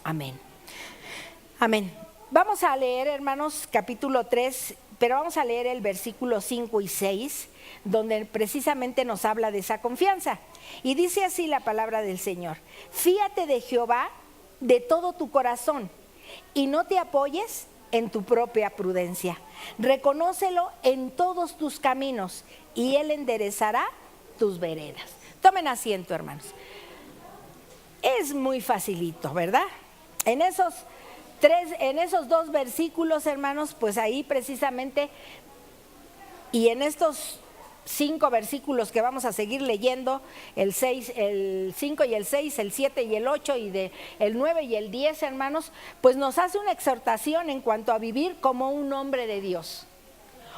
Amén. Amén. Vamos a leer, hermanos, capítulo 3, pero vamos a leer el versículo 5 y 6, donde precisamente nos habla de esa confianza. Y dice así la palabra del Señor: fíate de Jehová de todo tu corazón y no te apoyes en tu propia prudencia. Reconócelo en todos tus caminos y Él enderezará tus veredas. Tomen asiento, hermanos. Es muy facilito, ¿verdad? En esos dos versículos, hermanos, pues ahí precisamente, y en estos 5 versículos que vamos a seguir leyendo, el 5 y el 6, el 7 y el 8 y el 9 y el 10, hermanos, pues nos hace una exhortación en cuanto a vivir como un hombre de Dios.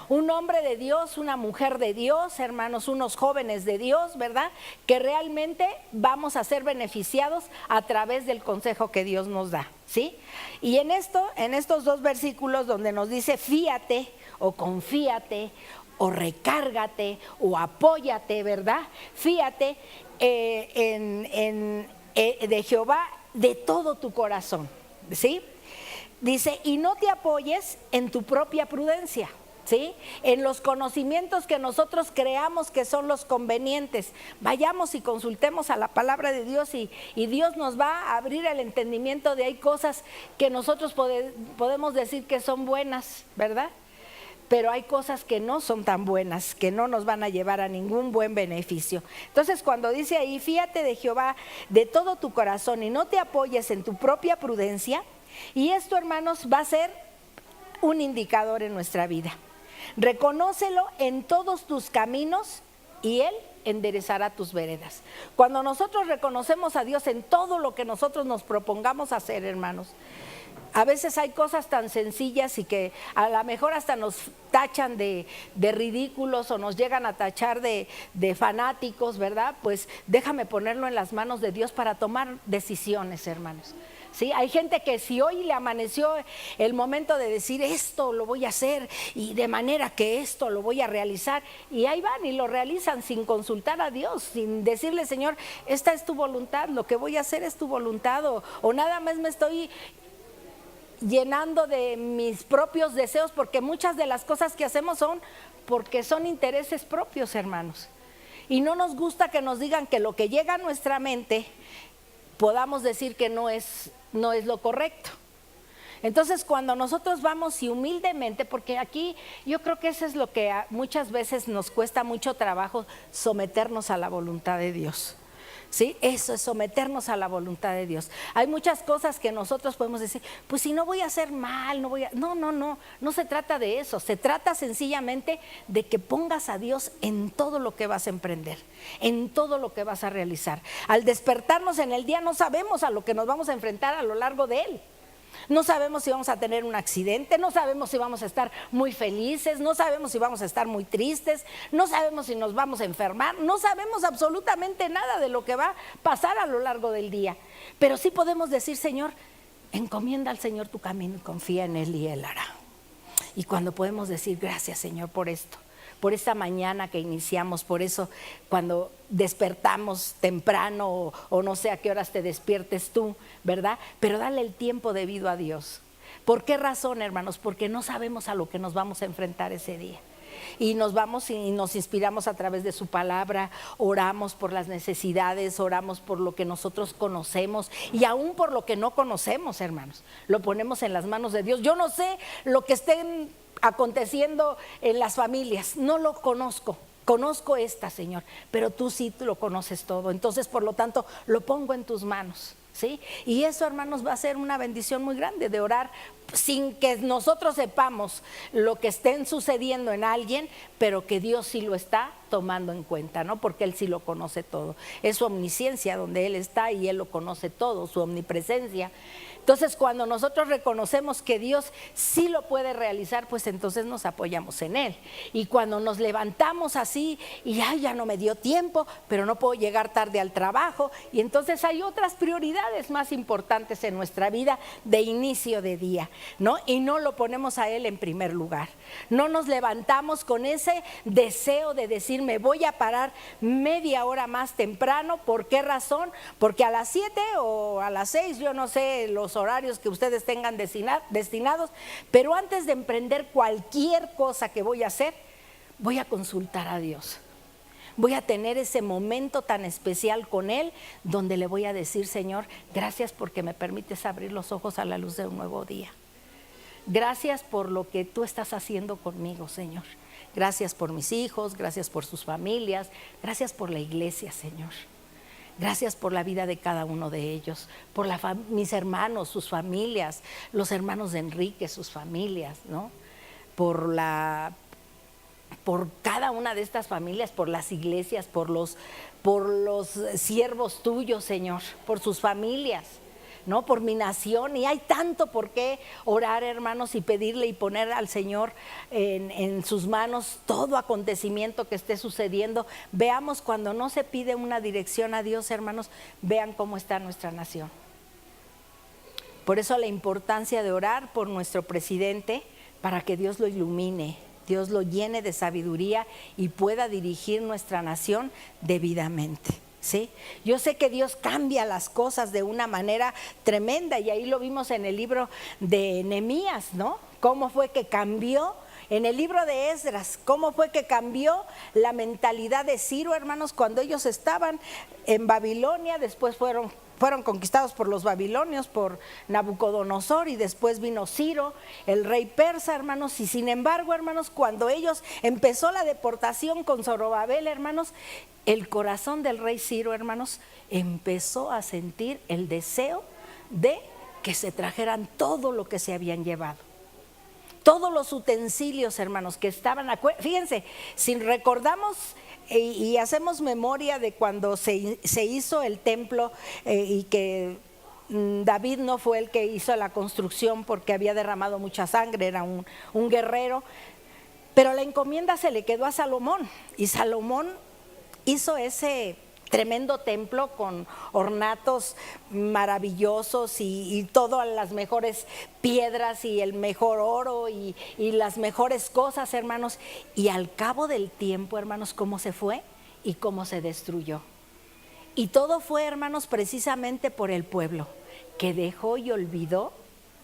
Un hombre de Dios, una mujer de Dios, hermanos, unos jóvenes de Dios, ¿verdad? Que realmente vamos a ser beneficiados a través del consejo que Dios nos da, ¿sí? Y en estos 2 versículos donde nos dice fíate o confíate o recárgate o apóyate, ¿verdad? Fíate de Jehová de todo tu corazón, ¿sí? Dice, y no te apoyes en tu propia prudencia, ¿sí? En los conocimientos que nosotros creamos que son los convenientes. Vayamos y consultemos a la palabra de Dios y Dios nos va a abrir el entendimiento de hay cosas que nosotros podemos decir que son buenas, ¿verdad? Pero hay cosas que no son tan buenas, que no nos van a llevar a ningún buen beneficio. Entonces, cuando dice ahí, fíate de Jehová de todo tu corazón y no te apoyes en tu propia prudencia, y esto, hermanos, va a ser un indicador en nuestra vida. Reconócelo en todos tus caminos y Él enderezará tus veredas. Cuando nosotros reconocemos a Dios en todo lo que nosotros nos propongamos hacer, hermanos, a veces hay cosas tan sencillas y que a lo mejor hasta nos tachan de ridículos o nos llegan a tachar de fanáticos, ¿verdad? Pues déjame ponerlo en las manos de Dios para tomar decisiones, hermanos. ¿Sí? Hay gente que si hoy le amaneció el momento de decir esto lo voy a hacer y de manera que esto lo voy a realizar, y ahí van y lo realizan sin consultar a Dios, sin decirle, Señor, esta es tu voluntad, lo que voy a hacer es tu voluntad, o nada más me estoy llenando de mis propios deseos, porque muchas de las cosas que hacemos son porque son intereses propios, hermanos, y no nos gusta que nos digan que lo que llega a nuestra mente podamos decir que no es lo correcto. Entonces, cuando nosotros vamos y humildemente, porque aquí yo creo que eso es lo que muchas veces nos cuesta mucho trabajo, someternos a la voluntad de Dios. ¿Sí? Eso es someternos a la voluntad de Dios. Hay muchas cosas que nosotros podemos decir, pues si no voy a hacer mal, no se trata de eso. Se trata sencillamente de que pongas a Dios en todo lo que vas a emprender, en todo lo que vas a realizar. Al despertarnos en el día no sabemos a lo que nos vamos a enfrentar a lo largo de él. No sabemos si vamos a tener un accidente, no sabemos si vamos a estar muy felices, no sabemos si vamos a estar muy tristes, no sabemos si nos vamos a enfermar, no sabemos absolutamente nada de lo que va a pasar a lo largo del día. Pero sí podemos decir, Señor, encomienda al Señor tu camino y confía en Él y Él hará. Y cuando podemos decir, gracias, Señor, por esto, por esta mañana que iniciamos, por eso cuando despertamos temprano o no sé a qué horas te despiertes tú, ¿verdad? Pero dale el tiempo debido a Dios. ¿Por qué razón, hermanos? Porque no sabemos a lo que nos vamos a enfrentar ese día. Y nos vamos y nos inspiramos a través de su palabra, oramos por las necesidades, oramos por lo que nosotros conocemos y aún por lo que no conocemos, hermanos. Lo ponemos en las manos de Dios. Yo no sé lo que estén aconteciendo en las familias, no lo conozco. Conozco esta, Señor, pero tú sí lo conoces todo. Entonces, por lo tanto, lo pongo en tus manos, ¿sí? Y eso, hermanos, va a ser una bendición muy grande de orar sin que nosotros sepamos lo que estén sucediendo en alguien, pero que Dios sí lo está tomando en cuenta, ¿no? Porque Él sí lo conoce todo. Es su omnisciencia donde Él está y Él lo conoce todo, su omnipresencia. Entonces, cuando nosotros reconocemos que Dios sí lo puede realizar, pues entonces nos apoyamos en Él. Y cuando nos levantamos así y ay, ya no me dio tiempo, pero no puedo llegar tarde al trabajo, y entonces hay otras prioridades más importantes en nuestra vida de inicio de día. ¿no? Y no lo ponemos a Él en primer lugar. No nos levantamos con ese deseo de decir, me voy a parar media hora más temprano. ¿Por qué razón? Porque a las 7 o a las 6, yo no sé los horarios que ustedes tengan destinados, pero antes de emprender cualquier cosa que voy a hacer, voy a consultar a Dios. Voy a tener ese momento tan especial con Él, donde le voy a decir, Señor, gracias porque me permites abrir los ojos a la luz de un nuevo día. Gracias por lo que tú estás haciendo conmigo, Señor. Gracias por mis hijos, gracias por sus familias, gracias por la iglesia, Señor. Gracias por la vida de cada uno de ellos, por mis hermanos, sus familias, los hermanos de Enrique, sus familias, ¿no? Por cada una de estas familias, por las iglesias, por los siervos tuyos, Señor, por sus familias, ¿no? Por mi nación. Y hay tanto por qué orar, hermanos, y pedirle y poner al Señor en sus manos todo acontecimiento que esté sucediendo. Veamos, cuando no se pide una dirección a Dios, hermanos, vean cómo está nuestra nación. Por eso la importancia de orar por nuestro presidente, para que Dios lo ilumine, Dios lo llene de sabiduría y pueda dirigir nuestra nación debidamente, ¿sí? Yo sé que Dios cambia las cosas de una manera tremenda, y ahí lo vimos en el libro de Nehemías, ¿no? Cómo fue que cambió. En el libro de Esdras, cómo fue que cambió la mentalidad de Ciro, hermanos, cuando ellos estaban en Babilonia. Después fueron conquistados por los babilonios, por Nabucodonosor, y después vino Ciro, el rey persa, hermanos. Y sin embargo, hermanos, cuando ellos empezó la deportación con Zorobabel, hermanos, el corazón del rey Ciro, hermanos, empezó a sentir el deseo de que se trajeran todo lo que se habían llevado. Todos los utensilios, hermanos, que estaban, fíjense, si recordamos y hacemos memoria de cuando se hizo el templo, y que David no fue el que hizo la construcción porque había derramado mucha sangre, era un guerrero, pero la encomienda se le quedó a Salomón, y Salomón hizo ese tremendo templo con ornatos maravillosos y todas las mejores piedras y el mejor oro y las mejores cosas, hermanos. Y al cabo del tiempo, hermanos, cómo se fue y cómo se destruyó. Y todo fue, hermanos, precisamente por el pueblo que dejó y olvidó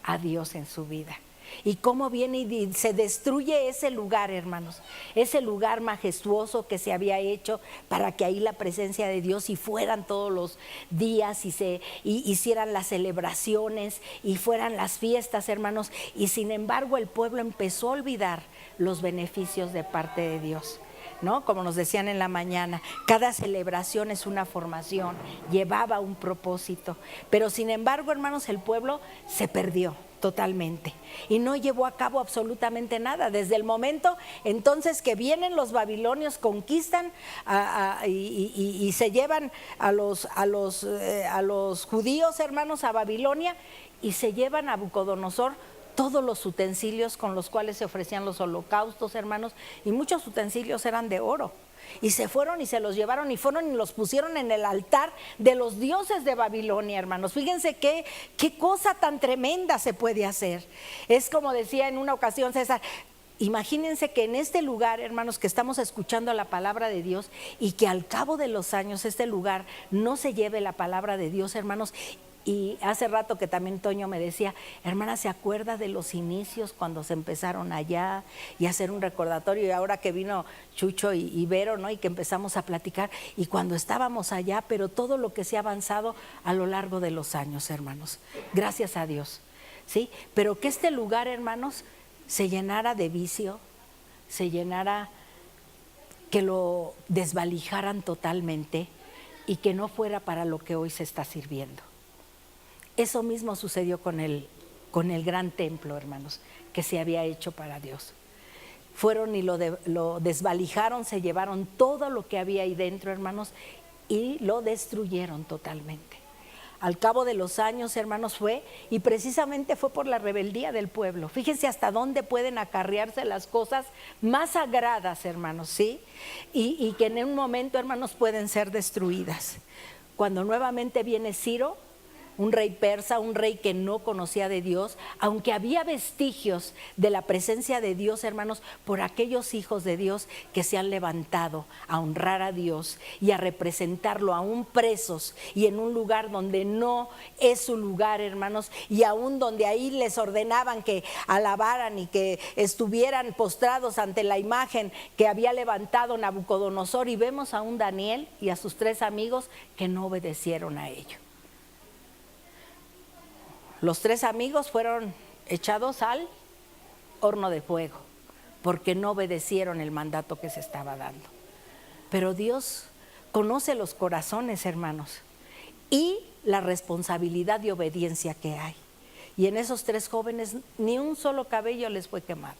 a Dios en su vida. Y cómo viene y se destruye ese lugar, hermanos, ese lugar majestuoso que se había hecho para que ahí la presencia de Dios, y fueran todos los días, y se hicieran las celebraciones y fueran las fiestas, hermanos. Y sin embargo el pueblo empezó a olvidar los beneficios de parte de Dios, ¿no? Como nos decían en la mañana, cada celebración es una formación, llevaba un propósito, pero sin embargo, hermanos, el pueblo se perdió totalmente y no llevó a cabo absolutamente nada. Desde el momento entonces que vienen los babilonios, conquistan y se llevan a los judíos, hermanos, a Babilonia, y se llevan a Nabucodonosor todos los utensilios con los cuales se ofrecían los holocaustos, hermanos, y muchos utensilios eran de oro. Y se fueron y se los llevaron y fueron y los pusieron en el altar de los dioses de Babilonia, hermanos. Fíjense qué cosa tan tremenda se puede hacer. Es como decía en una ocasión César, imagínense que en este lugar, hermanos, que estamos escuchando la palabra de Dios, y que al cabo de los años este lugar no se lleve la palabra de Dios, hermanos. Y hace rato que también Toño me decía, hermana, ¿se acuerda de los inicios cuando se empezaron allá? Y hacer un recordatorio, y ahora que vino Chucho y Vero, ¿no? Y que empezamos a platicar, y cuando estábamos allá, pero todo lo que se ha avanzado a lo largo de los años, hermanos, gracias a Dios, ¿sí? Pero que este lugar, hermanos, se llenara de vicio, se llenara, que lo desvalijaran totalmente, y que no fuera para lo que hoy se está sirviendo. Eso mismo sucedió con el gran templo, hermanos, que se había hecho para Dios. Fueron y lo desvalijaron, se llevaron todo lo que había ahí dentro, hermanos, y lo destruyeron totalmente. Al cabo de los años, hermanos, y precisamente fue por la rebeldía del pueblo. Fíjense hasta dónde pueden acarrearse las cosas más sagradas, hermanos, ¿sí? Y que en un momento, hermanos, pueden ser destruidas. Cuando nuevamente viene Ciro, un rey persa, un rey que no conocía de Dios, aunque había vestigios de la presencia de Dios, hermanos, por aquellos hijos de Dios que se han levantado a honrar a Dios y a representarlo, aún presos y en un lugar donde no es su lugar, hermanos, y aún donde ahí les ordenaban que alabaran y que estuvieran postrados ante la imagen que había levantado Nabucodonosor, y vemos a un Daniel y a sus 3 amigos que no obedecieron a ello. Los 3 amigos fueron echados al horno de fuego porque no obedecieron el mandato que se estaba dando. Pero Dios conoce los corazones, hermanos, y la responsabilidad de obediencia que hay. Y en esos 3 jóvenes ni un solo cabello les fue quemado.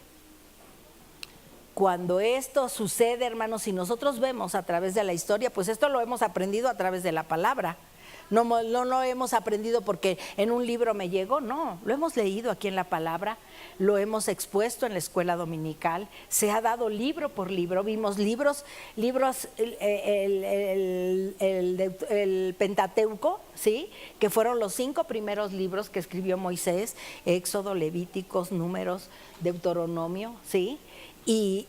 Cuando esto sucede, hermanos, y nosotros vemos a través de la historia, pues esto lo hemos aprendido a través de la palabra. No lo hemos aprendido porque en un libro me llegó, no, lo hemos leído aquí en la palabra, lo hemos expuesto en la escuela dominical, se ha dado libro por libro, vimos libros, el Pentateuco, ¿sí? Que fueron los 5 primeros libros que escribió Moisés, Éxodo, Levíticos, Números, Deuteronomio, ¿sí? Y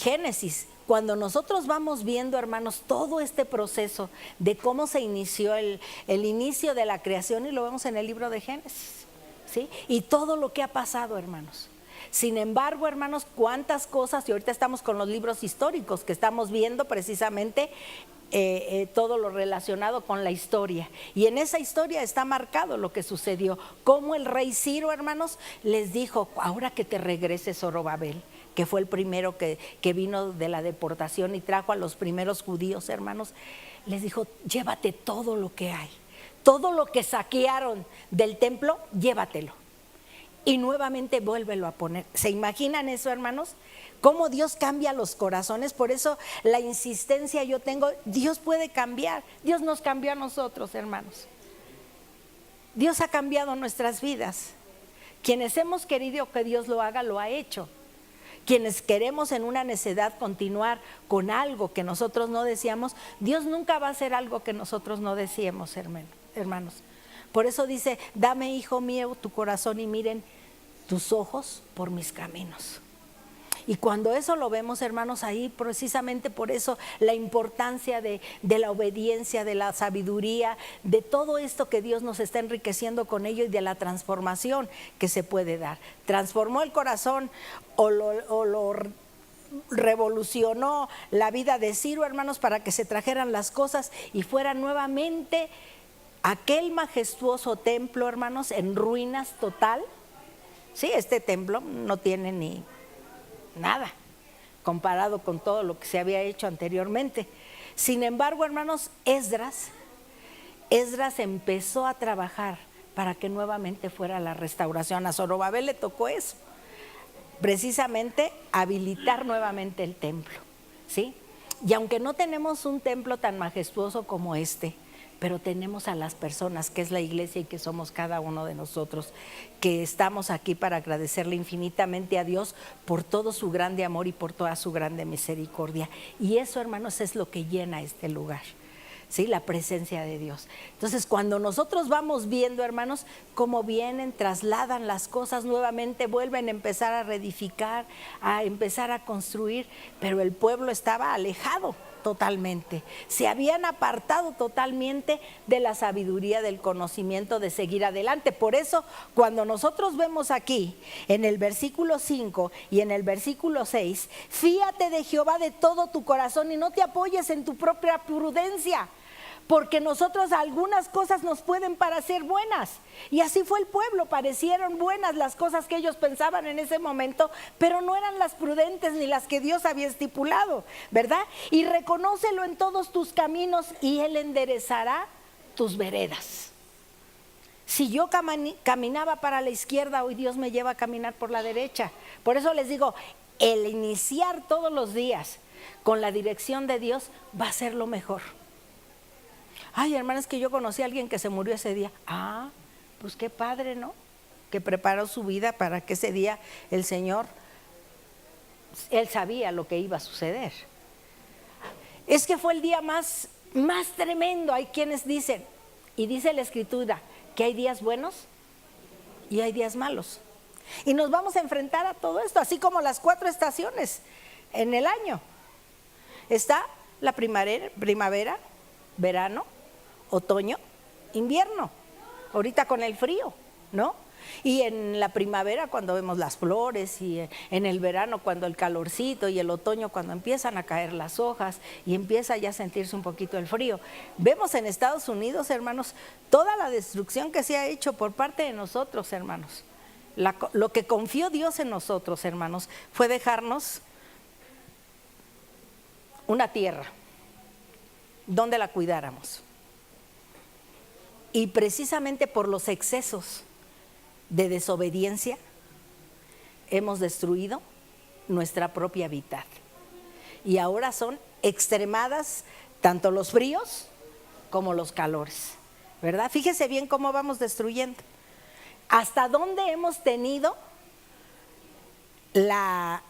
Génesis. Cuando nosotros vamos viendo, hermanos, todo este proceso de cómo se inició el inicio de la creación, y lo vemos en el libro de Génesis, ¿sí? Y todo lo que ha pasado, hermanos. Sin embargo, hermanos, cuántas cosas, y ahorita estamos con los libros históricos que estamos viendo precisamente todo lo relacionado con la historia, y en esa historia está marcado lo que sucedió, como el rey Ciro, hermanos, les dijo: ahora que te regreses, Zorobabel, que fue el primero que vino de la deportación y trajo a los primeros judíos, hermanos, les dijo: llévate todo lo que hay, todo lo que saquearon del templo, llévatelo, y nuevamente vuélvelo a poner. ¿Se imaginan eso, hermanos? Cómo Dios cambia los corazones. Por eso la insistencia yo tengo, Dios puede cambiar. Dios nos cambió a nosotros, hermanos. Dios ha cambiado nuestras vidas. Quienes hemos querido que Dios lo haga, lo ha hecho. Quienes queremos en una necedad continuar con algo que nosotros no deseamos, Dios nunca va a hacer algo que nosotros no deseemos, hermanos. Por eso dice: dame, hijo mío, tu corazón, y miren tus ojos por mis caminos. Y cuando eso lo vemos, hermanos, ahí precisamente por eso la importancia de la obediencia, de la sabiduría, de todo esto que Dios nos está enriqueciendo con ello, y de la transformación que se puede dar. Transformó el corazón o lo revolucionó la vida de Ciro, hermanos, para que se trajeran las cosas y fuera nuevamente aquel majestuoso templo, hermanos, en ruinas total. Sí, este templo no tiene ni nada comparado con todo lo que se había hecho anteriormente. Sin embargo, hermanos, Esdras empezó a trabajar para que nuevamente fuera la restauración. A Zorobabel le tocó eso, precisamente habilitar nuevamente el templo, ¿sí? Y aunque no tenemos un templo tan majestuoso como este, pero tenemos a las personas, que es la iglesia y que somos cada uno de nosotros, que estamos aquí para agradecerle infinitamente a Dios por todo su grande amor y por toda su grande misericordia. Y eso, hermanos, es lo que llena este lugar, ¿sí? La presencia de Dios. Entonces, cuando nosotros vamos viendo, hermanos, cómo vienen, trasladan las cosas nuevamente, vuelven a empezar a reedificar, a empezar a construir, pero el pueblo estaba alejado totalmente, se habían apartado totalmente de la sabiduría, del conocimiento, de seguir adelante. Por eso, cuando nosotros vemos aquí en el versículo 5 y en el versículo 6, fíate de Jehová de todo tu corazón y no te apoyes en tu propia prudencia, porque nosotros algunas cosas nos pueden parecer buenas, y así fue el pueblo, parecieron buenas las cosas que ellos pensaban en ese momento, pero no eran las prudentes ni las que Dios había estipulado, ¿verdad? Y reconócelo en todos tus caminos y Él enderezará tus veredas. Si yo caminaba para la izquierda, hoy Dios me lleva a caminar por la derecha. Por eso les digo, el iniciar todos los días con la dirección de Dios va a ser lo mejor. Ay, hermanas, que yo conocí a alguien que se murió ese día. Ah, pues qué padre, ¿no? Que preparó su vida para que ese día el Señor, Él sabía lo que iba a suceder. Es que fue el día más tremendo. Hay quienes dicen, y dice la Escritura, que hay días buenos y hay días malos. Y nos vamos a enfrentar a todo esto, así como las 4 estaciones en el año. Está la primavera, verano, otoño, invierno. Ahorita con el frío, ¿no? Y en la primavera cuando vemos las flores, y en el verano cuando el calorcito, y el otoño cuando empiezan a caer las hojas y empieza ya a sentirse un poquito el frío. Vemos en Estados Unidos, hermanos, toda la destrucción que se ha hecho por parte de nosotros, hermanos. Lo que confió Dios en nosotros, hermanos, fue dejarnos una tierra donde la cuidáramos. Y precisamente por los excesos de desobediencia hemos destruido nuestra propia hábitat. Y ahora son extremadas tanto los fríos como los calores, ¿verdad? Fíjese bien cómo vamos destruyendo. ¿Hasta dónde hemos tenido la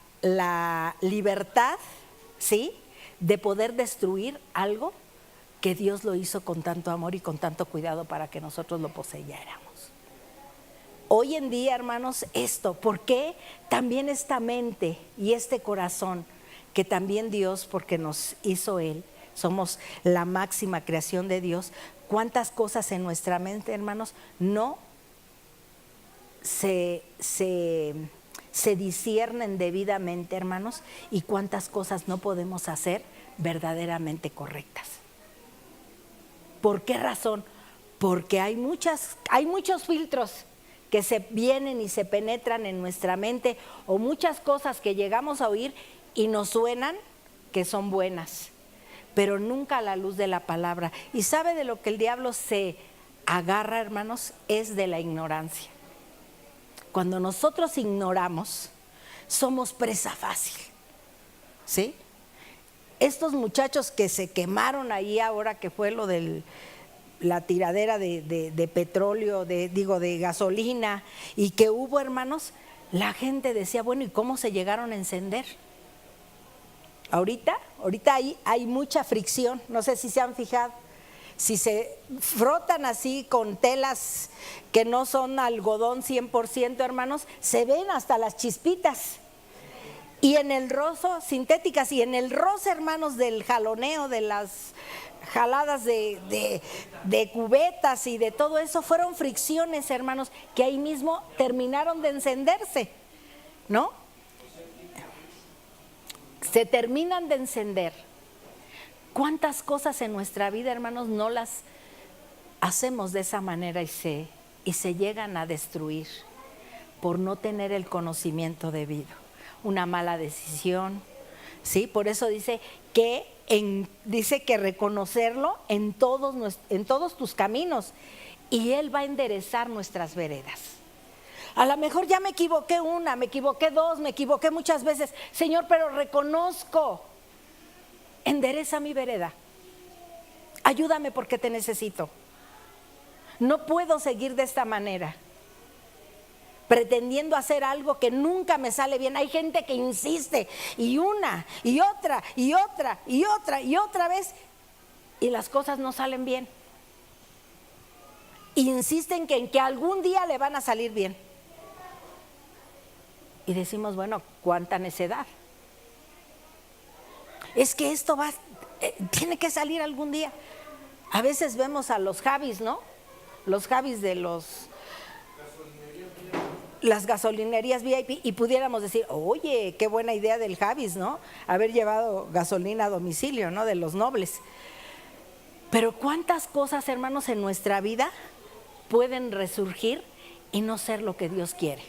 libertad, ¿sí?, de poder destruir algo que Dios lo hizo con tanto amor y con tanto cuidado para que nosotros lo poseyéramos? Hoy en día, hermanos, ¿por qué también esta mente y este corazón que también Dios, porque nos hizo Él, somos la máxima creación de Dios? ¿Cuántas cosas en nuestra mente, hermanos, no se disciernen debidamente, hermanos? ¿Y cuántas cosas no podemos hacer verdaderamente correctas? ¿Por qué razón? Porque hay muchos filtros que se vienen y se penetran en nuestra mente, o muchas cosas que llegamos a oír y nos suenan que son buenas, pero nunca a la luz de la palabra. ¿Y sabe de lo que el diablo se agarra, hermanos? Es de la ignorancia. Cuando nosotros ignoramos, somos presa fácil, ¿sí? Estos muchachos que se quemaron ahí ahora que fue lo de la tiradera de petróleo, de gasolina, y que hubo, hermanos, la gente decía, bueno, ¿y cómo se llegaron a encender? Ahorita hay mucha fricción, no sé si se han fijado. Si se frotan así con telas que no son algodón 100%, hermanos, se ven hasta las chispitas. Y en el roce, sintéticas, y en el roce, hermanos, del jaloneo, de las jaladas de cubetas y de todo eso, fueron fricciones, hermanos, que ahí mismo terminaron de encenderse, ¿no? Se terminan de encender. ¿Cuántas cosas en nuestra vida, hermanos, no las hacemos de esa manera y se llegan a destruir por no tener el conocimiento debido? Una mala decisión, ¿sí? Por eso dice que reconocerlo en todos tus caminos, y Él va a enderezar nuestras veredas. A lo mejor ya me equivoqué me equivoqué 2, me equivoqué muchas veces, Señor, pero reconozco. Endereza mi vereda, ayúdame porque te necesito. No puedo seguir de esta manera, pretendiendo hacer algo que nunca me sale bien. Hay gente que insiste, y una, y otra, y otra, y otra, y otra vez, y las cosas no salen bien. Insisten en que algún día le van a salir bien. Y decimos, bueno, cuánta necedad. Es que esto tiene que salir algún día. A veces vemos a los Javis, ¿no? Los Javis de las gasolinerías VIP, y pudiéramos decir, oye, qué buena idea del Javis, ¿no? Haber llevado gasolina a domicilio, ¿no? De los nobles. Pero cuántas cosas, hermanos, en nuestra vida pueden resurgir y no ser lo que Dios quiere.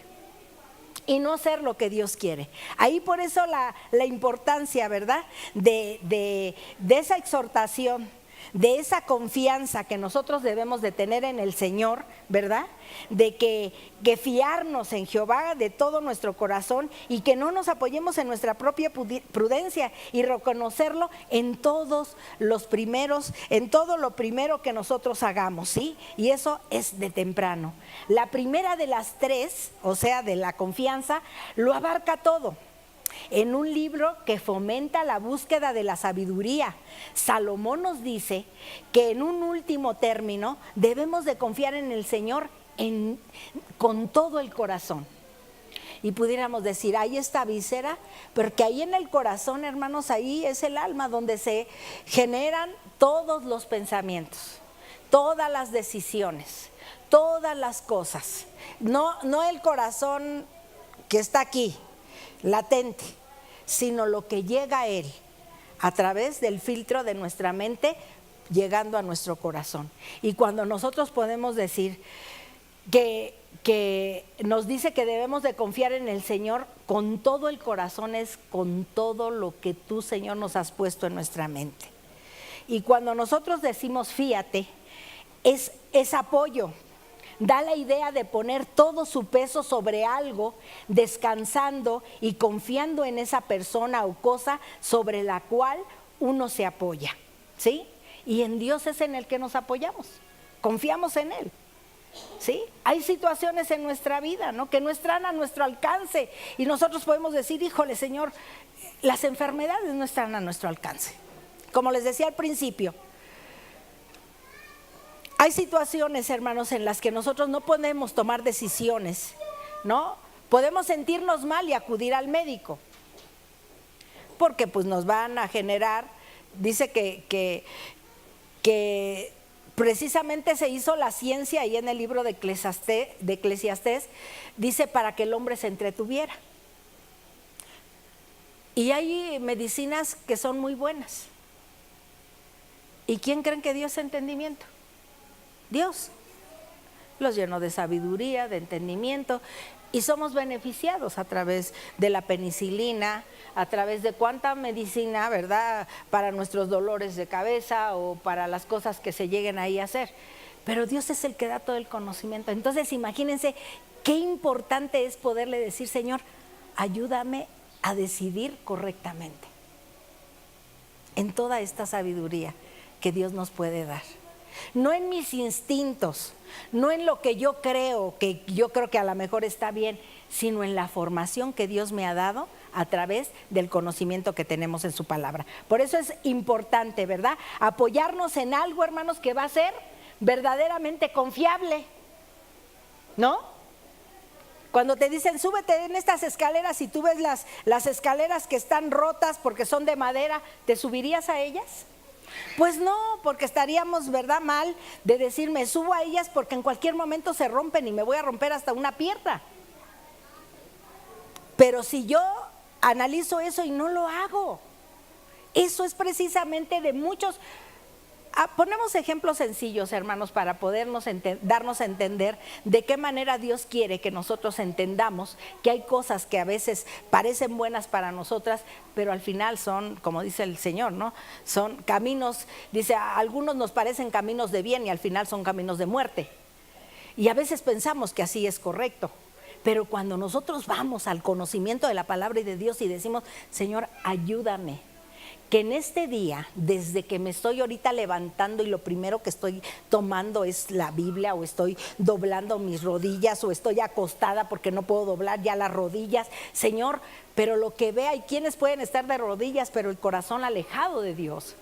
Y no ser lo que Dios quiere. Ahí por eso la importancia, ¿verdad?, de esa exhortación, de esa confianza que nosotros debemos de tener en el Señor, ¿verdad? De que fiarnos en Jehová de todo nuestro corazón, y que no nos apoyemos en nuestra propia prudencia, y reconocerlo en todos los primeros, en todo lo primero que nosotros hagamos, ¿sí? Y eso es de temprano. La primera de las 3, o sea, de la confianza, lo abarca todo. en un libro que fomenta la búsqueda de la sabiduría. Salomón nos dice que en un último término debemos de confiar en el Señor con todo el corazón. Y pudiéramos decir, ahí está víscera, porque ahí en el corazón, hermanos, ahí es el alma donde se generan todos los pensamientos, todas las decisiones, todas las cosas. No el corazón que está aquí, latente, sino lo que llega a él a través del filtro de nuestra mente, llegando a nuestro corazón. Y cuando nosotros podemos decir que nos dice que debemos de confiar en el Señor con todo el corazón, es con todo lo que tú, Señor, nos has puesto en nuestra mente. Y cuando nosotros decimos fíate, es apoyo. Da la idea de poner todo su peso sobre algo, descansando y confiando en esa persona o cosa sobre la cual uno se apoya, ¿sí? Y en Dios es en el que nos apoyamos, confiamos en Él, ¿sí? Hay situaciones en nuestra vida, ¿no?, que no están a nuestro alcance y nosotros podemos decir, híjole, Señor, las enfermedades no están a nuestro alcance. Como les decía al principio, hay situaciones, hermanos, en las que nosotros no podemos tomar decisiones, ¿no? Podemos sentirnos mal y acudir al médico, porque pues nos van a generar, dice que precisamente se hizo la ciencia ahí en el libro de Eclesiastés, dice para que el hombre se entretuviera. Y hay medicinas que son muy buenas. ¿Y quién creen que dio ese entendimiento? Dios. Los llenó de sabiduría, de entendimiento, y somos beneficiados a través de la penicilina, a través de cuánta medicina, ¿verdad?, para nuestros dolores de cabeza o para las cosas que se lleguen ahí a hacer. Pero Dios es el que da todo el conocimiento. Entonces imagínense qué importante es poderle decir, Señor, ayúdame a decidir correctamente en toda esta sabiduría que Dios nos puede dar. No en mis instintos, no en lo que yo creo que a lo mejor está bien, sino en la formación que Dios me ha dado a través del conocimiento que tenemos en su palabra. Por eso es importante, ¿verdad?, apoyarnos en algo, hermanos, que va a ser verdaderamente confiable, ¿no? Cuando te dicen súbete en estas escaleras y tú ves las escaleras que están rotas porque son de madera, ¿te subirías a ellas? Pues no, porque estaríamos, ¿verdad?, mal de decir me subo a ellas porque en cualquier momento se rompen y me voy a romper hasta una pierna. Pero si yo analizo eso y no lo hago, eso es precisamente de muchos. Ponemos ejemplos sencillos, hermanos, para podernos darnos a entender de qué manera Dios quiere que nosotros entendamos que hay cosas que a veces parecen buenas para nosotras, pero al final son, como dice el Señor, ¿no?, son caminos, dice, a algunos nos parecen caminos de bien y al final son caminos de muerte. Y a veces pensamos que así es correcto, pero cuando nosotros vamos al conocimiento de la palabra y de Dios y decimos, Señor, ayúdame, que en este día, desde que me estoy ahorita levantando y lo primero que estoy tomando es la Biblia, o estoy doblando mis rodillas, o estoy acostada porque no puedo doblar ya las rodillas, Señor, pero lo que vea, hay quienes pueden estar de rodillas, pero el corazón alejado de Dios.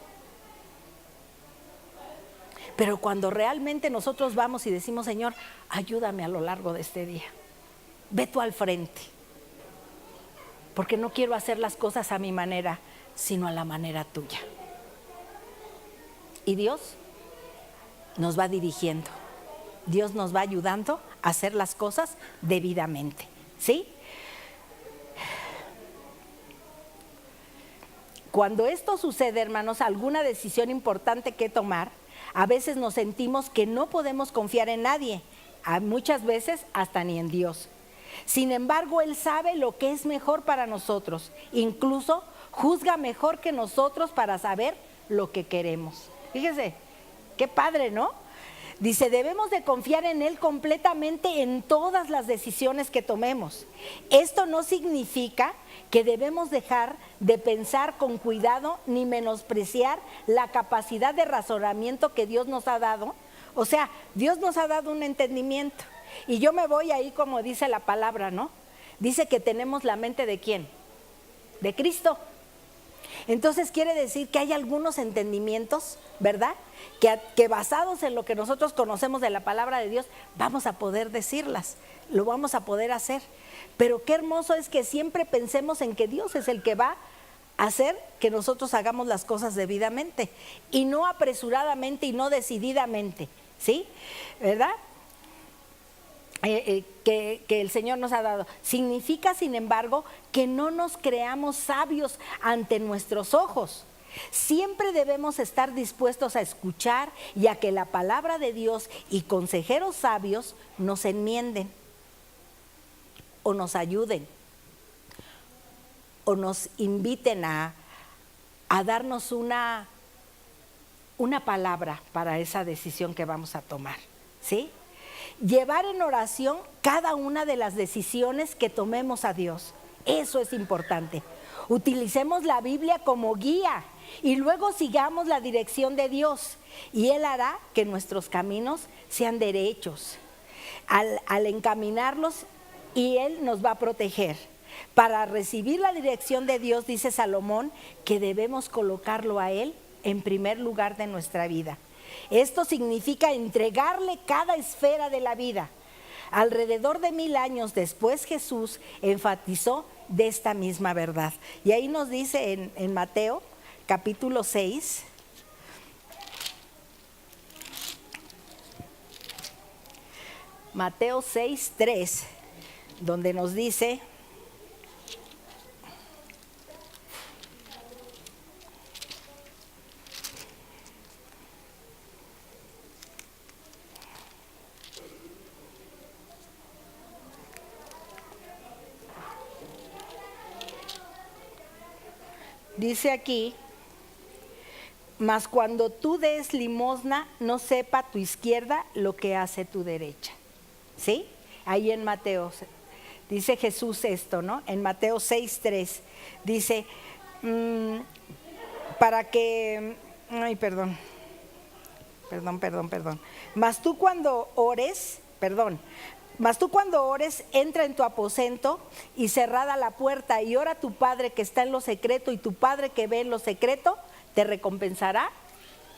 Pero cuando realmente nosotros vamos y decimos, Señor, ayúdame a lo largo de este día, ve tú al frente, porque no quiero hacer las cosas a mi manera, sino a la manera tuya. Y Dios nos va dirigiendo, Dios nos va ayudando a hacer las cosas debidamente, ¿sí? Cuando esto sucede, hermanos, alguna decisión importante que tomar, a veces nos sentimos que no podemos confiar en nadie, muchas veces hasta ni en Dios. Sin embargo, Él sabe lo que es mejor para nosotros, incluso juzga mejor que nosotros para saber lo que queremos. Fíjese, qué padre, ¿no? Dice, debemos de confiar en Él completamente en todas las decisiones que tomemos. Esto no significa que debemos dejar de pensar con cuidado ni menospreciar la capacidad de razonamiento que Dios nos ha dado. O sea, Dios nos ha dado un entendimiento. Y yo me voy ahí como dice la palabra, ¿no? Dice que tenemos la mente de ¿quién? de Cristo. Entonces quiere decir que hay algunos entendimientos, ¿verdad? Que basados en lo que nosotros conocemos de la palabra de Dios, vamos a poder decirlas, lo vamos a poder hacer. Pero qué hermoso es que siempre pensemos en que Dios es el que va a hacer que nosotros hagamos las cosas debidamente, y no apresuradamente y no decididamente, ¿sí? ¿Verdad? Que el Señor nos ha dado. Significa, sin embargo, que no nos creamos sabios ante nuestros ojos. Siempre debemos estar dispuestos a escuchar y a que la palabra de Dios y consejeros sabios nos enmienden o nos ayuden o nos inviten a darnos una palabra para esa decisión que vamos a tomar, ¿sí? Llevar en oración cada una de las decisiones que tomemos a Dios. Eso es importante. Utilicemos la Biblia como guía y luego sigamos la dirección de Dios, y Él hará que nuestros caminos sean derechos. Al encaminarlos, y Él nos va a proteger. Para recibir la dirección de Dios, dice Salomón, que debemos colocarlo a Él en primer lugar de nuestra vida. Esto significa entregarle cada esfera de la vida. Alrededor de 1000 años después, Jesús enfatizó de esta misma verdad. Y ahí nos dice en Mateo capítulo 6, Mateo 6:3, donde nos dice: dice aquí, mas cuando tú des limosna, no sepa tu izquierda lo que hace tu derecha. ¿Sí? Ahí en Mateo, dice Jesús esto, ¿no? En Mateo 6:3, dice, para que, ay, perdón. Mas tú cuando ores, entra en tu aposento y cerrada la puerta, y ora a tu Padre que está en lo secreto, y tu Padre que ve en lo secreto te recompensará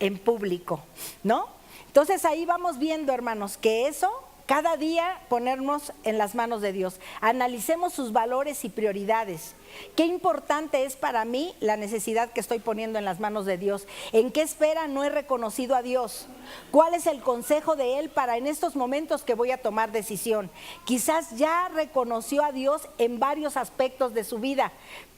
en público, ¿no? Entonces ahí vamos viendo, hermanos, que eso, cada día ponernos en las manos de Dios. Analicemos sus valores y prioridades. Qué importante es para mí la necesidad que estoy poniendo en las manos de Dios. ¿En qué esfera no he reconocido a Dios? ¿Cuál es el consejo de Él para en estos momentos que voy a tomar decisión? Quizás ya reconoció a Dios en varios aspectos de su vida,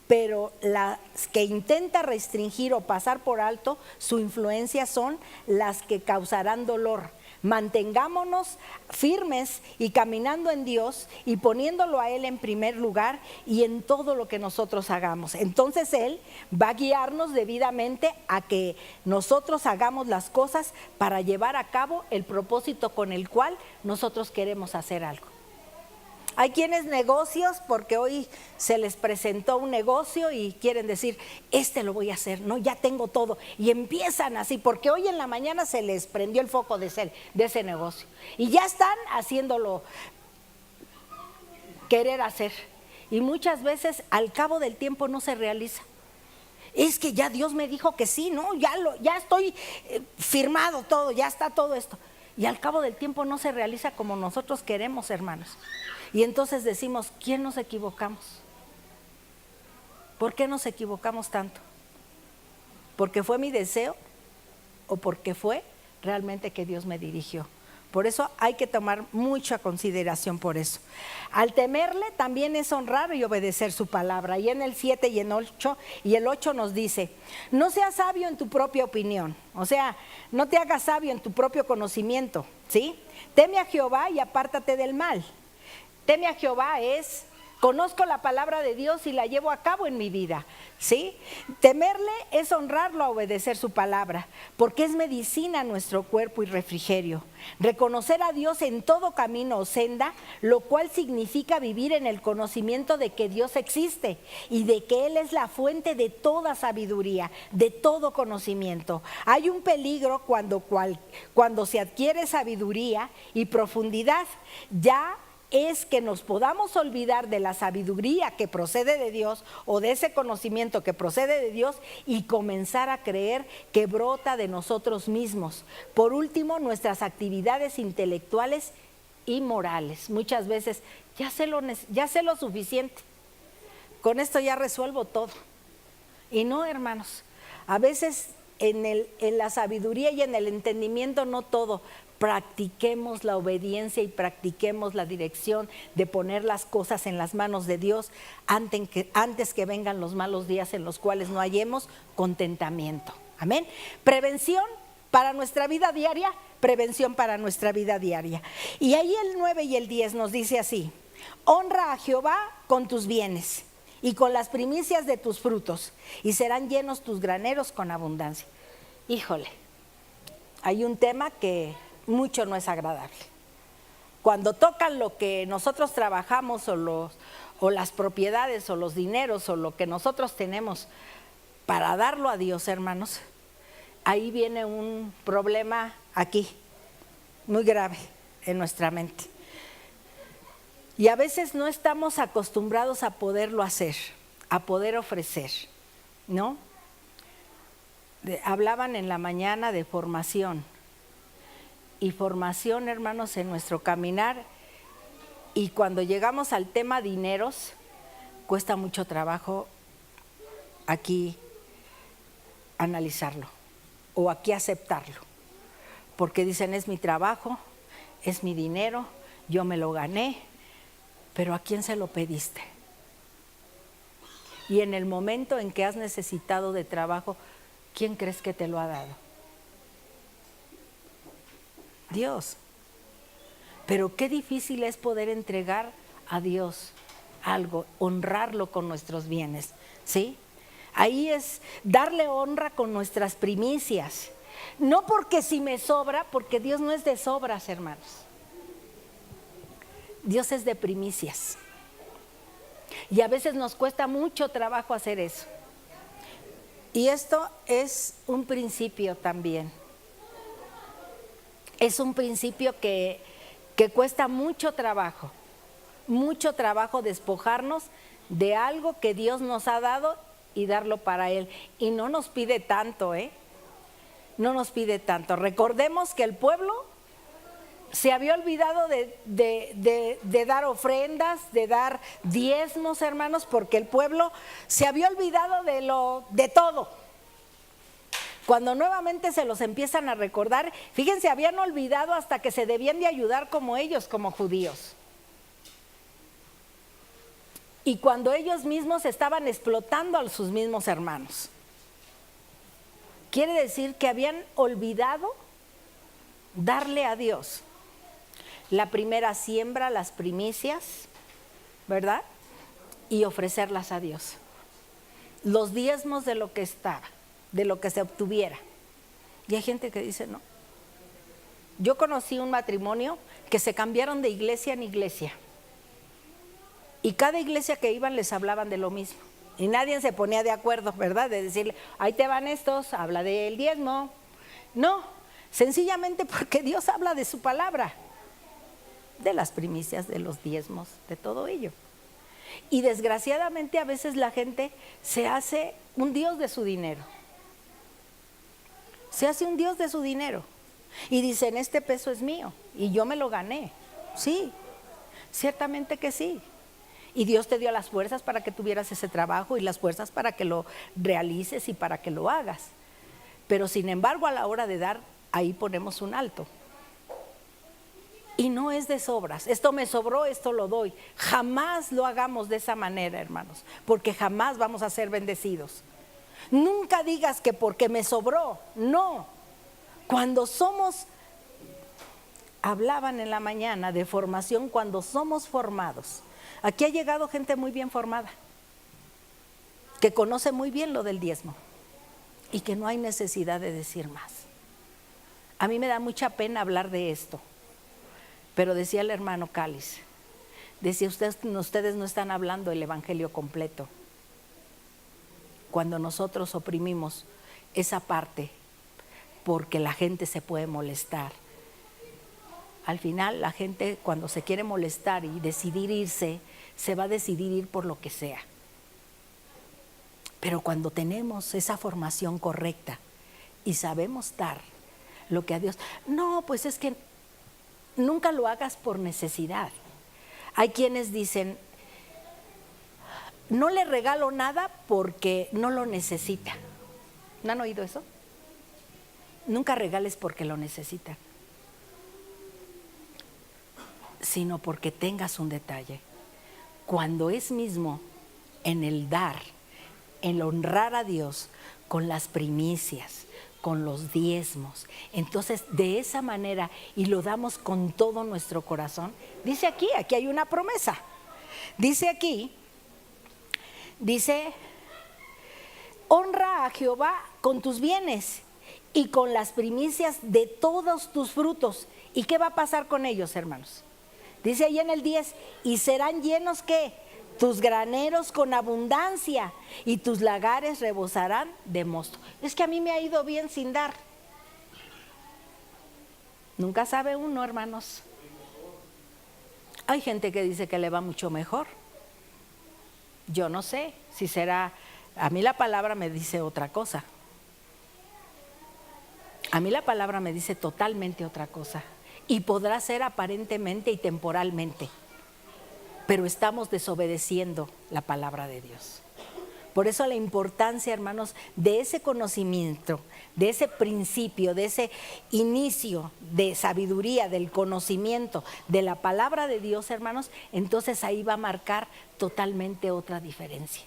pero las que intenta restringir o pasar por alto su influencia son las que causarán dolor. Mantengámonos firmes y caminando en Dios y poniéndolo a Él en primer lugar y en todo lo que nosotros hagamos. Entonces Él va a guiarnos debidamente a que nosotros hagamos las cosas para llevar a cabo el propósito con el cual nosotros queremos hacer algo. Hay quienes negocios, porque hoy se les presentó un negocio y quieren decir, lo voy a hacer, no, ya tengo todo. Y empiezan así, porque hoy en la mañana se les prendió el foco de ese negocio. Y ya están haciéndolo, querer hacer. Y muchas veces al cabo del tiempo no se realiza. Es que ya Dios me dijo que sí, ¿no? Ya estoy firmado todo, ya está todo esto. Y al cabo del tiempo no se realiza como nosotros queremos, hermanos. Y entonces decimos, ¿quién nos equivocamos? ¿Por qué nos equivocamos tanto? ¿Porque fue mi deseo o porque fue realmente que Dios me dirigió? Por eso hay que tomar mucha consideración por eso. Al temerle también es honrar y obedecer su palabra. Y en el 7 y el 8 nos dice, no seas sabio en tu propia opinión. O sea, no te hagas sabio en tu propio conocimiento, ¿sí? Teme a Jehová y apártate del mal. Teme a Jehová es, conozco la palabra de Dios y la llevo a cabo en mi vida, ¿sí? Temerle es honrarlo, a obedecer su palabra, porque es medicina a nuestro cuerpo y refrigerio. Reconocer a Dios en todo camino o senda, lo cual significa vivir en el conocimiento de que Dios existe y de que Él es la fuente de toda sabiduría, de todo conocimiento. Hay un peligro cuando se adquiere sabiduría y profundidad, ya es que nos podamos olvidar de la sabiduría que procede de Dios o de ese conocimiento que procede de Dios y comenzar a creer que brota de nosotros mismos. Por último, nuestras actividades intelectuales y morales. Muchas veces ya sé lo suficiente, con esto ya resuelvo todo. Y no, hermanos, a veces en la sabiduría y en el entendimiento no todo. Practiquemos la obediencia y practiquemos la dirección de poner las cosas en las manos de Dios antes que vengan los malos días en los cuales no hallemos contentamiento. Amén. Prevención para nuestra vida diaria, prevención para nuestra vida diaria. Y ahí el 9 y el 10 nos dice así: honra a Jehová con tus bienes y con las primicias de tus frutos, y serán llenos tus graneros con abundancia. Híjole, hay un tema que mucho no es agradable. Cuando tocan lo que nosotros trabajamos o las propiedades o los dineros o lo que nosotros tenemos para darlo a Dios, hermanos, ahí viene un problema aquí, muy grave en nuestra mente. Y a veces no estamos acostumbrados a poderlo hacer, a poder ofrecer, ¿no? Hablaban en la mañana de formación. Y formación, hermanos, en nuestro caminar. Y cuando llegamos al tema dineros, cuesta mucho trabajo aquí analizarlo o aquí aceptarlo. Porque dicen, es mi trabajo, es mi dinero, yo me lo gané, pero ¿a quién se lo pediste? Y en el momento en que has necesitado de trabajo, ¿quién crees que te lo ha dado? Dios. Pero qué difícil es poder entregar a Dios algo, honrarlo con nuestros bienes, ¿sí? Ahí es darle honra con nuestras primicias. No porque si me sobra, porque Dios no es de sobras, hermanos. Dios es de primicias. Y a veces nos cuesta mucho trabajo hacer eso. Y esto es un principio también. Es un principio que cuesta mucho trabajo despojarnos de algo que Dios nos ha dado y darlo para Él. Y no nos pide tanto, no nos pide tanto. Recordemos que el pueblo se había olvidado de dar ofrendas, de dar diezmos, hermanos, porque el pueblo se había olvidado de todo. Cuando nuevamente se los empiezan a recordar, fíjense, habían olvidado hasta que se debían de ayudar como ellos, como judíos. Y cuando ellos mismos estaban explotando a sus mismos hermanos. Quiere decir que habían olvidado darle a Dios la primera siembra, las primicias, ¿verdad? Y ofrecerlas a Dios. Los diezmos de lo que estaba, de lo que se obtuviera. Y hay gente que dice no. Yo conocí un matrimonio que se cambiaron de iglesia en iglesia. Y cada iglesia que iban les hablaban de lo mismo. Y nadie se ponía de acuerdo, ¿verdad? De decirle, ahí te van estos, habla del diezmo. No, sencillamente porque Dios habla de su palabra, de las primicias, de los diezmos, de todo ello. Y desgraciadamente a veces la gente se hace un Dios de su dinero. Se hace un Dios de su dinero. Y dicen, este peso es mío y yo me lo gané. Sí, ciertamente que sí. Y Dios te dio las fuerzas para que tuvieras ese trabajo y las fuerzas para que lo realices y para que lo hagas. Pero sin embargo, a la hora de dar, ahí ponemos un alto. Y no es de sobras. Esto me sobró, esto lo doy. Jamás lo hagamos de esa manera, hermanos, porque jamás vamos a ser bendecidos. Nunca digas que porque me sobró. No. Cuando somos, hablaban en la mañana de formación, cuando somos formados. Aquí ha llegado gente muy bien formada, que conoce muy bien lo del diezmo y que no hay necesidad de decir más. A mí me da mucha pena hablar de esto, pero decía el hermano Cáliz, decía, ustedes no están hablando el evangelio completo. Cuando nosotros oprimimos esa parte, porque la gente se puede molestar. al final la gente cuando se quiere molestar y decidir irse, se va a decidir ir por lo que sea. Pero cuando tenemos esa formación correcta y sabemos dar lo que a Dios... No, pues es que nunca lo hagas por necesidad. Hay quienes dicen, no le regalo nada porque no lo necesita. ¿No han oído eso? Nunca regales porque lo necesita, sino porque tengas un detalle. Cuando es mismo en el dar, en honrar a Dios con las primicias, con los diezmos, entonces de esa manera, y lo damos con todo nuestro corazón, dice aquí hay una promesa, dice aquí, dice, honra a Jehová con tus bienes y con las primicias de todos tus frutos. ¿Y qué va a pasar con ellos, hermanos? Dice ahí en el 10, y serán llenos, ¿qué? Tus graneros con abundancia y tus lagares rebosarán de mosto. Es que a mí me ha ido bien sin dar. Nunca sabe uno, hermanos. Hay gente que dice que le va mucho mejor. Yo no sé si será, a mí la palabra me dice otra cosa. A mí la palabra me dice totalmente otra cosa. Y podrá ser aparentemente y temporalmente, pero estamos desobedeciendo la palabra de Dios. Por eso la importancia, hermanos, de ese conocimiento, de ese principio, de ese inicio de sabiduría, del conocimiento de la palabra de Dios, hermanos, entonces ahí va a marcar totalmente otra diferencia.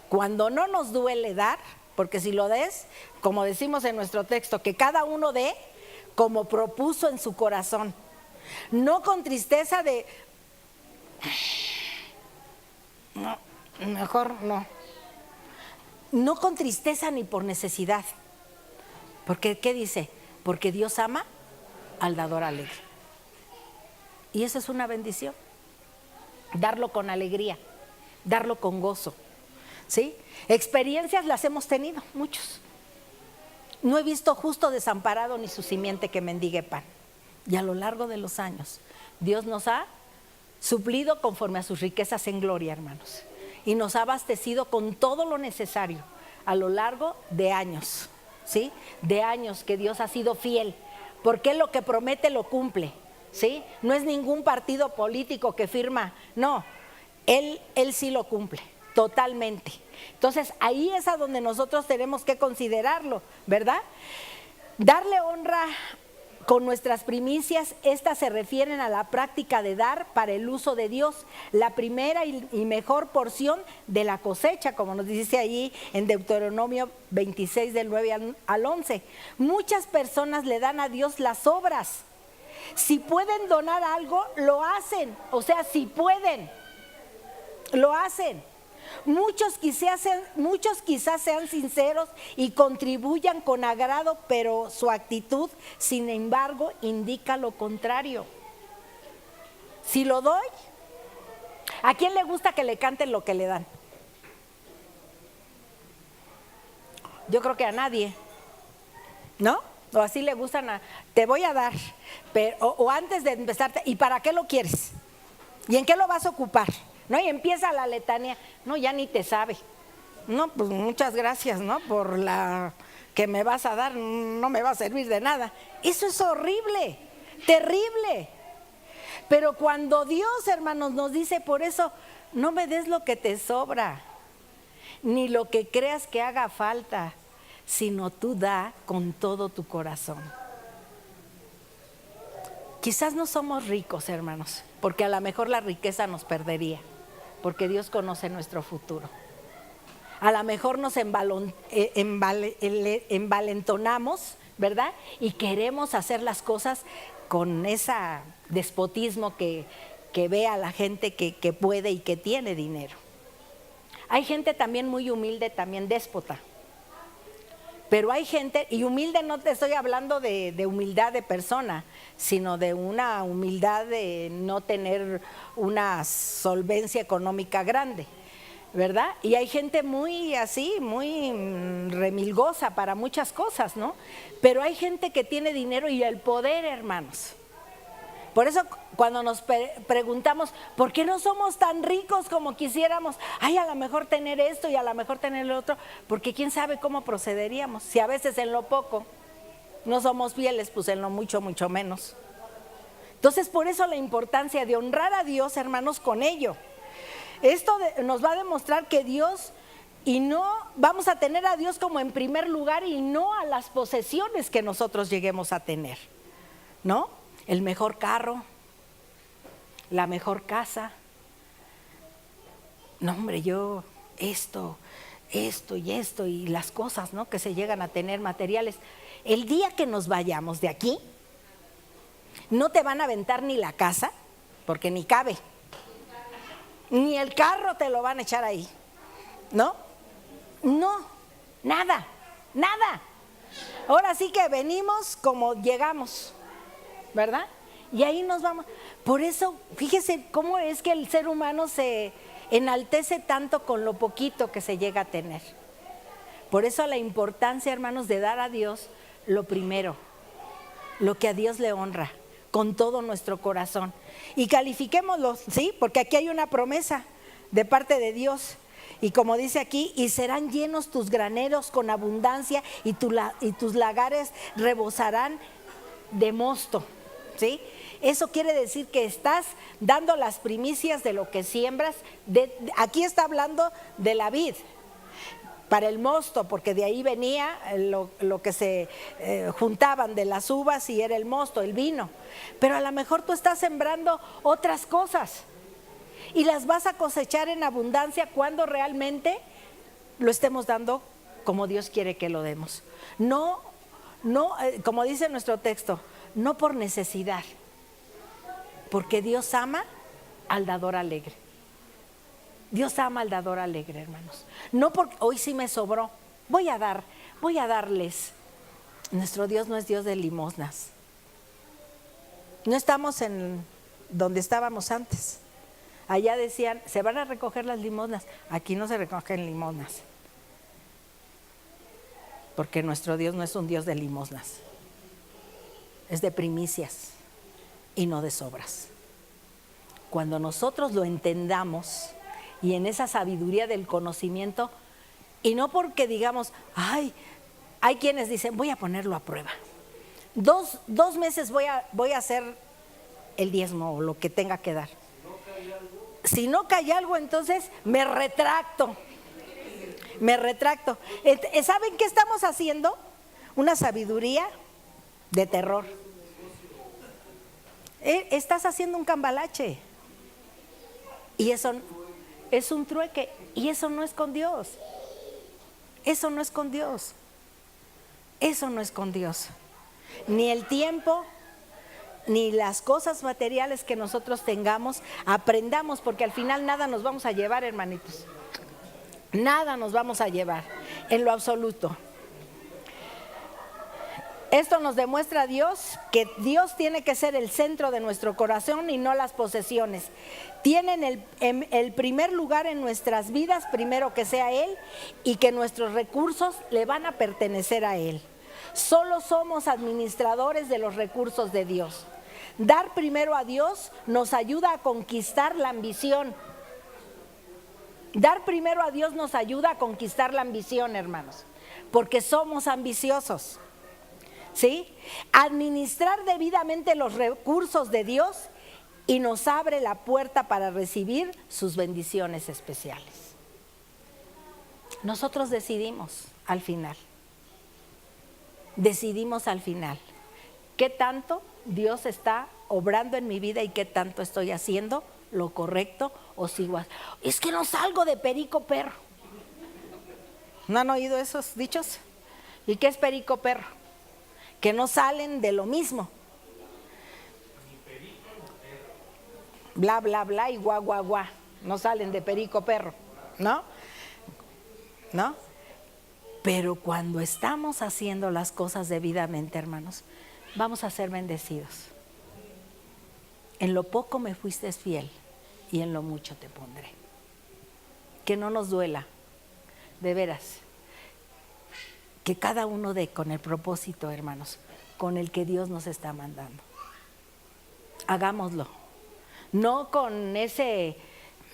Cuando no nos duele dar, porque si lo des, como decimos en nuestro texto, que cada uno dé como propuso en su corazón, no con tristeza de, no, mejor no, no con tristeza ni por necesidad, porque ¿qué dice? Porque Dios ama al dador alegre, y eso es una bendición, darlo con alegría, darlo con gozo, ¿sí? Experiencias las hemos tenido, muchos. No he visto justo desamparado ni su simiente que mendigue pan. Y a lo largo de los años, Dios nos ha suplido conforme a sus riquezas en gloria, hermanos. Y nos ha abastecido con todo lo necesario a lo largo de años, ¿sí? De años que Dios ha sido fiel, porque lo que promete lo cumple, ¿sí? No es ningún partido político que firma, no, Él sí lo cumple. Totalmente. Entonces ahí es a donde nosotros tenemos que considerarlo, ¿verdad? Darle honra con nuestras primicias, estas se refieren a la práctica de dar para el uso de Dios, la primera y mejor porción de la cosecha, como nos dice allí en Deuteronomio 26 del 9 al 11. Muchas personas le dan a Dios las obras. Si pueden donar algo, lo hacen. O sea, si pueden, lo hacen. Muchos quizás sean sinceros y contribuyan con agrado, pero su actitud, sin embargo, indica lo contrario. Si lo doy, ¿a quién le gusta que le canten lo que le dan? Yo creo que a nadie, ¿no? O así le gustan te voy a dar, pero, o antes de empezar, ¿y para qué lo quieres? ¿Y en qué lo vas a ocupar? ¿No? Y empieza la letanía, no, ya ni te sabe. No, pues muchas gracias, ¿no? Por la que me vas a dar, no me va a servir de nada. Eso es horrible, terrible. Pero cuando Dios, hermanos, nos dice, por eso, no me des lo que te sobra, ni lo que creas que haga falta, sino tú da con todo tu corazón. Quizás no somos ricos, hermanos, porque a lo mejor la riqueza nos perdería, porque Dios conoce nuestro futuro. A lo mejor nos envalentonamos, ¿verdad? Y queremos hacer las cosas con ese despotismo que ve a la gente que puede y que tiene dinero. Hay gente también muy humilde, también déspota. Pero hay gente, y humilde no te estoy hablando de humildad de persona, sino de una humildad de no tener una solvencia económica grande, ¿verdad? Y hay gente muy así, muy remilgosa para muchas cosas, ¿no? Pero hay gente que tiene dinero y el poder, hermanos. Por eso cuando nos preguntamos, ¿por qué no somos tan ricos como quisiéramos? Ay, a lo mejor tener esto y a lo mejor tener lo otro, porque quién sabe cómo procederíamos. Si a veces en lo poco no somos fieles, pues en lo mucho, mucho menos. Entonces, por eso la importancia de honrar a Dios, hermanos, con ello. Esto nos va a demostrar que Dios, y no vamos a tener a Dios como en primer lugar y no a las posesiones que nosotros lleguemos a tener, ¿no? El mejor carro, la mejor casa. No, hombre, yo esto y las cosas, ¿no?, que se llegan a tener materiales. El día que nos vayamos de aquí, no te van a aventar ni la casa, porque ni cabe, ni el carro te lo van a echar ahí, ¿no? No, nada. Ahora sí que venimos como llegamos, ¿verdad? Y ahí nos vamos. Por eso, fíjese cómo es que el ser humano se enaltece tanto con lo poquito que se llega a tener. Por eso la importancia, hermanos, de dar a Dios lo primero, lo que a Dios le honra, con todo nuestro corazón. Y califiquémoslo, ¿sí? Porque aquí hay una promesa de parte de Dios. Y como dice aquí, y serán llenos tus graneros con abundancia y tus lagares rebosarán de mosto, ¿sí? Eso quiere decir que estás dando las primicias de lo que siembras. Aquí está hablando de la vid, para el mosto, porque de ahí venía lo que se juntaban de las uvas y era el mosto, el vino. Pero a lo mejor tú estás sembrando otras cosas y las vas a cosechar en abundancia cuando realmente lo estemos dando como Dios quiere que lo demos. No, como dice nuestro texto, no por necesidad, porque Dios ama al dador alegre. Dios ama al dador alegre, hermanos. No porque hoy sí me sobró, voy a darles. Nuestro Dios no es Dios de limosnas. No estamos en donde estábamos antes. Allá decían, se van a recoger las limosnas. Aquí no se recogen limosnas, porque nuestro Dios no es un Dios de limosnas, es de primicias y no de sobras. Cuando nosotros lo entendamos, y en esa sabiduría del conocimiento, y no porque digamos, ay, hay quienes dicen, voy a ponerlo a prueba. Dos meses voy a hacer el diezmo o lo que tenga que dar. Si no cae algo, entonces me retracto. ¿Saben qué estamos haciendo? Una sabiduría de terror. Estás haciendo un cambalache. Y eso es un trueque. Y eso no es con Dios. Eso no es con Dios. Ni el tiempo, ni las cosas materiales que nosotros tengamos, aprendamos, porque al final nada nos vamos a llevar, hermanitos. Nada nos vamos a llevar, en lo absoluto. Esto nos demuestra a Dios que Dios tiene que ser el centro de nuestro corazón y no las posesiones. Tienen el primer lugar en nuestras vidas, primero que sea Él, y que nuestros recursos le van a pertenecer a Él. Solo somos administradores de los recursos de Dios. Dar primero a Dios nos ayuda a conquistar la ambición. Dar primero a Dios nos ayuda a conquistar la ambición, hermanos, porque somos ambiciosos. ¿Sí? Administrar debidamente los recursos de Dios y nos abre la puerta para recibir sus bendiciones especiales. Nosotros decidimos al final. ¿Qué tanto Dios está obrando en mi vida y qué tanto estoy haciendo lo correcto o sigo? Es que no salgo de perico perro. ¿No han oído esos dichos? ¿Y qué es perico perro? Que no salen de lo mismo. Bla, bla, bla y guá, guá, guá. No salen de perico perro, ¿no? Pero cuando estamos haciendo las cosas debidamente, hermanos, vamos a ser bendecidos. En lo poco me fuiste fiel y en lo mucho te pondré. Que no nos duela, de veras. Que cada uno dé con el propósito, hermanos, con el que Dios nos está mandando. hagámoslo. No con ese,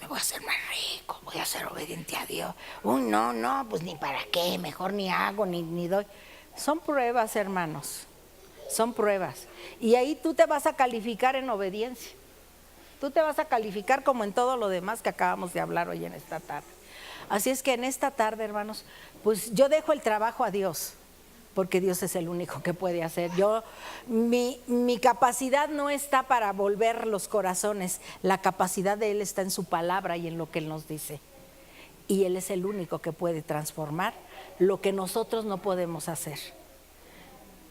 me voy a hacer más rico, voy a ser obediente a Dios. Uy, no, pues ni para qué, mejor ni hago, ni doy. Son pruebas, hermanos, son pruebas. Y ahí tú te vas a calificar en obediencia. Tú te vas a calificar como en todo lo demás que acabamos de hablar hoy en esta tarde. Así es que en esta tarde, hermanos, pues yo dejo el trabajo a Dios, porque Dios es el único que puede hacer. Mi capacidad no está para volver los corazones, la capacidad de Él está en su palabra y en lo que Él nos dice. Y Él es el único que puede transformar lo que nosotros no podemos hacer.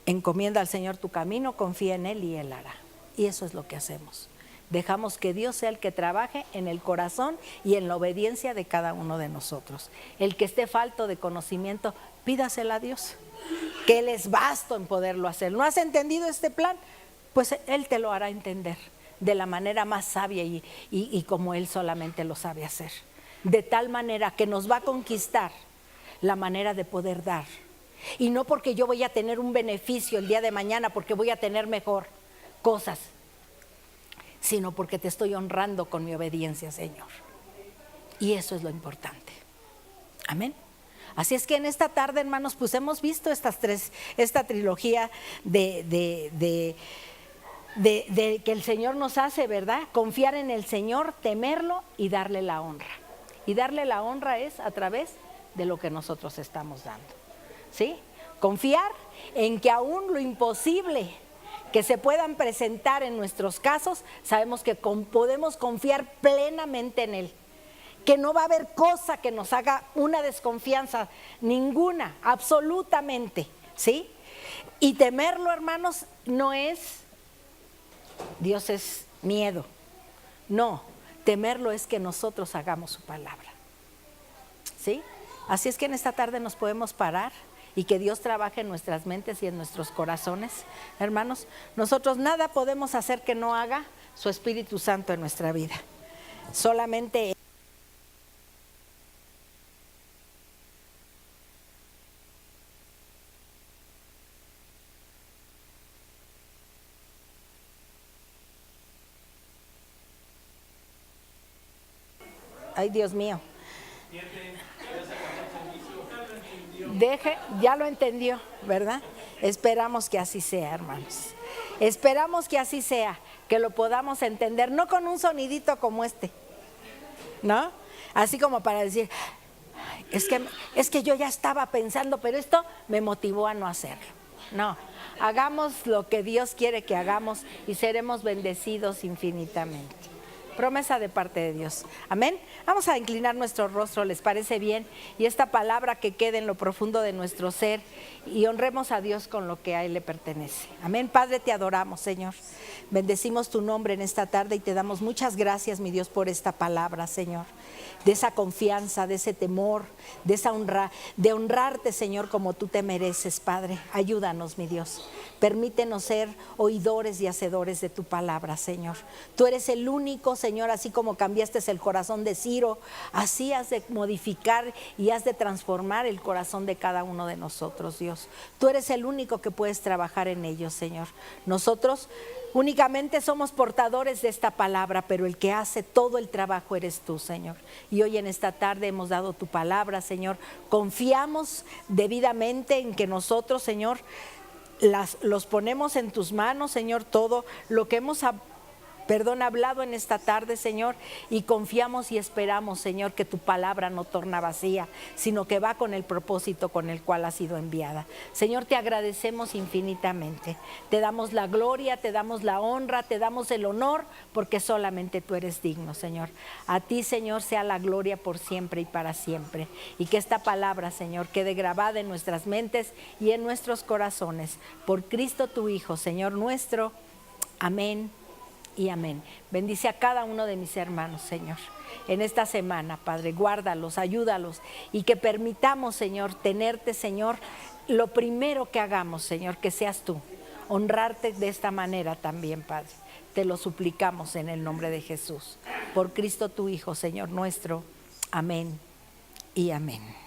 Encomienda al Señor tu camino, confía en Él y Él hará. Y eso es lo que hacemos. Dejamos que Dios sea el que trabaje en el corazón y en la obediencia de cada uno de nosotros. El que esté falto de conocimiento, pídasela a Dios, que Él es vasto en poderlo hacer. ¿No has entendido este plan? Pues Él te lo hará entender de la manera más sabia y como Él solamente lo sabe hacer. De tal manera que nos va a conquistar la manera de poder dar. Y no porque yo voy a tener un beneficio el día de mañana, porque voy a tener mejor cosas, sino porque te estoy honrando con mi obediencia, Señor. Y eso es lo importante. Amén. Así es que en esta tarde, hermanos, pues hemos visto esta trilogía de que el Señor nos hace, ¿verdad? Confiar en el Señor, temerlo y darle la honra. Y darle la honra es a través de lo que nosotros estamos dando, ¿sí? Confiar en que aún lo imposible que se puedan presentar en nuestros casos, sabemos que podemos confiar plenamente en Él, que no va a haber cosa que nos haga una desconfianza, ninguna, absolutamente, ¿sí? Y temerlo, hermanos, no es, Dios es miedo, no, temerlo es que nosotros hagamos su palabra, ¿sí? Así es que en esta tarde nos podemos parar y que Dios trabaje en nuestras mentes y en nuestros corazones. Hermanos, nosotros nada podemos hacer que no haga su Espíritu Santo en nuestra vida. Solamente ay, Dios mío. Ya lo entendió, ¿verdad? Esperamos que así sea, hermanos. Esperamos que así sea, que lo podamos entender, no con un sonidito como este, ¿no? Así como para decir, es que yo ya estaba pensando, pero esto me motivó a no hacerlo. No, hagamos lo que Dios quiere que hagamos y seremos bendecidos infinitamente. Promesa de parte de Dios. Amén. Vamos a inclinar nuestro rostro, ¿les parece bien? Y esta palabra que quede en lo profundo de nuestro ser y honremos a Dios con lo que a Él le pertenece. Amén. Padre, te adoramos, Señor. Bendecimos tu nombre en esta tarde y te damos muchas gracias, mi Dios, por esta palabra, Señor. De esa confianza, de ese temor, de esa de honrarte, Señor, como tú te mereces, Padre. Ayúdanos, mi Dios. Permítenos ser oidores y hacedores de tu palabra, Señor. Tú eres el único, Señor, así como cambiaste el corazón de Ciro, así has de modificar y has de transformar el corazón de cada uno de nosotros, Dios. Tú eres el único que puedes trabajar en ellos, Señor. Nosotros únicamente somos portadores de esta palabra, pero el que hace todo el trabajo eres tú, Señor. Y hoy en esta tarde hemos dado tu palabra, Señor. Confiamos debidamente en que nosotros, Señor, los ponemos en tus manos, Señor, todo lo que hemos hablado en esta tarde, Señor, y confiamos y esperamos, Señor, que tu palabra no torna vacía, sino que va con el propósito con el cual ha sido enviada. Señor, te agradecemos infinitamente. Te damos la gloria, te damos la honra, te damos el honor, porque solamente tú eres digno, Señor. A ti, Señor, sea la gloria por siempre y para siempre. Y que esta palabra, Señor, quede grabada en nuestras mentes y en nuestros corazones. Por Cristo tu Hijo, Señor nuestro. Amén y amén. Bendice a cada uno de mis hermanos, Señor, en esta semana, Padre. Guárdalos, ayúdalos y que permitamos, Señor, tenerte, Señor, lo primero que hagamos, Señor, que seas tú. Honrarte de esta manera también, Padre. Te lo suplicamos en el nombre de Jesús. Por Cristo tu Hijo, Señor nuestro. Amén y amén.